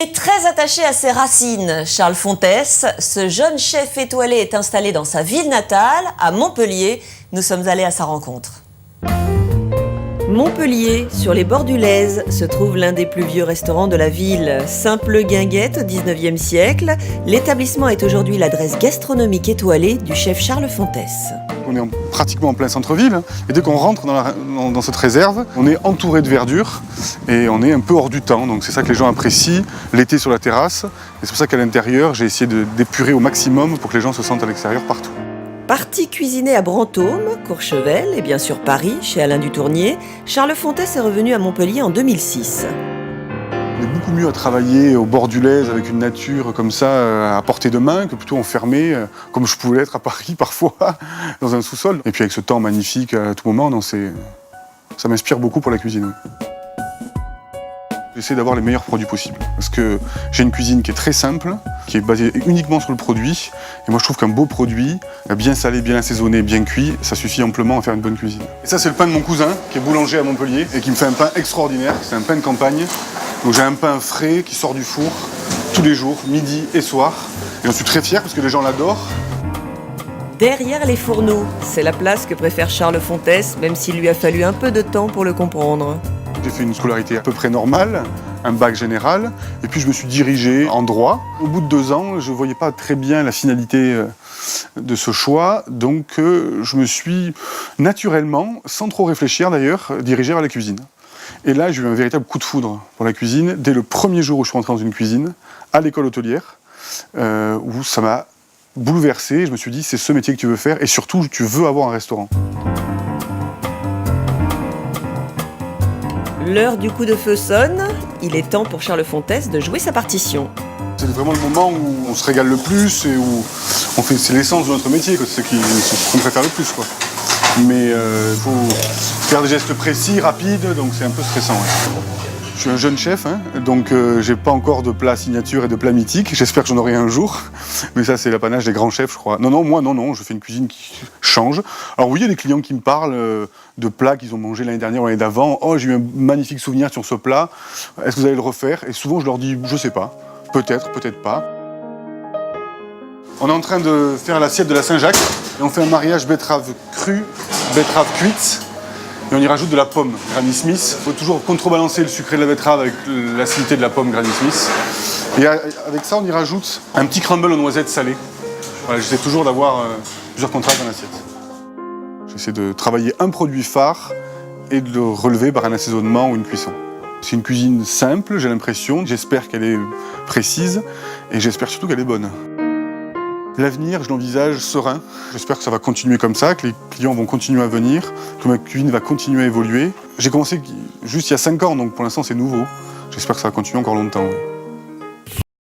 Et très attaché à ses racines, Charles Fontès, ce jeune chef étoilé est installé dans sa ville natale, à Montpellier. Nous sommes allés à sa rencontre. Montpellier, sur les bords du Lèze, se trouve l'un des plus vieux restaurants de la ville. Simple guinguette au XIXe siècle, l'établissement est aujourd'hui l'adresse gastronomique étoilée du chef Charles Fontès. On est pratiquement en plein centre-ville et dès qu'on rentre dans cette réserve, on est entouré de verdure et on est un peu hors du temps. Donc c'est ça que les gens apprécient l'été sur la terrasse. Et c'est pour ça qu'à l'intérieur, j'ai essayé d'épurer au maximum pour que les gens se sentent à l'extérieur partout. Parti cuisiner à Brantôme, Courchevel et bien sûr Paris, chez Alain Dutournier, Charles Fontès est revenu à Montpellier en 2006. On est beaucoup mieux à travailler au bord du Lèze avec une nature comme ça à portée de main que plutôt enfermé, comme je pouvais l'être à Paris parfois, dans un sous-sol. Et puis avec ce temps magnifique à tout moment, non, ça m'inspire beaucoup pour la cuisine. J'essaie d'avoir les meilleurs produits possibles parce que j'ai une cuisine qui est très simple, qui est basée uniquement sur le produit. Et moi je trouve qu'un beau produit, bien salé, bien assaisonné, bien cuit, ça suffit amplement à faire une bonne cuisine. Et ça c'est le pain de mon cousin qui est boulanger à Montpellier et qui me fait un pain extraordinaire, c'est un pain de campagne. Donc j'ai un pain frais qui sort du four tous les jours, midi et soir. Et j'en suis très fier parce que les gens l'adorent. Derrière les fourneaux, c'est la place que préfère Charles Fontès, même s'il lui a fallu un peu de temps pour le comprendre. J'ai fait une scolarité à peu près normale, un bac général, et puis je me suis dirigé en droit. Au bout de 2 ans, je ne voyais pas très bien la finalité de ce choix, donc je me suis naturellement, sans trop réfléchir d'ailleurs, dirigé vers la cuisine. Et là, j'ai eu un véritable coup de foudre pour la cuisine, dès le premier jour où je suis rentré dans une cuisine, à l'école hôtelière, où ça m'a bouleversé. Je me suis dit, c'est ce métier que tu veux faire, et surtout, tu veux avoir un restaurant. L'heure du coup de feu sonne, il est temps pour Charles Fontès de jouer sa partition. C'est vraiment le moment où on se régale le plus et où c'est l'essence de notre métier, c'est ce qu'on préfère le plus, quoi. Mais il faut faire des gestes précis, rapides, donc c'est un peu stressant. Ouais. Je suis un jeune chef, donc j'ai pas encore de plat signature et de plat mythique. J'espère que j'en aurai un jour, mais ça c'est l'apanage des grands chefs, je crois. Non, je fais une cuisine qui change. Alors oui, il y a des clients qui me parlent de plats qu'ils ont mangés l'année dernière ou l'année d'avant. Oh, j'ai eu un magnifique souvenir sur ce plat. Est-ce que vous allez le refaire? Et souvent je leur dis, je sais pas. Peut-être, peut-être pas. On est en train de faire l'assiette de la Saint-Jacques et on fait un mariage betterave crue, betterave cuite. Et on y rajoute de la pomme Granny Smith. Il faut toujours contrebalancer le sucré de la betterave avec l'acidité de la pomme Granny Smith. Et avec ça, on y rajoute un petit crumble aux noisettes salées. Voilà, j'essaie toujours d'avoir plusieurs contrastes dans l'assiette. J'essaie de travailler un produit phare et de le relever par un assaisonnement ou une cuisson. C'est une cuisine simple, j'ai l'impression. J'espère qu'elle est précise et j'espère surtout qu'elle est bonne. L'avenir, je l'envisage serein. J'espère que ça va continuer comme ça, que les clients vont continuer à venir, que ma cuisine va continuer à évoluer. J'ai commencé juste il y a 5 ans, donc pour l'instant c'est nouveau. J'espère que ça va continuer encore longtemps. Oui.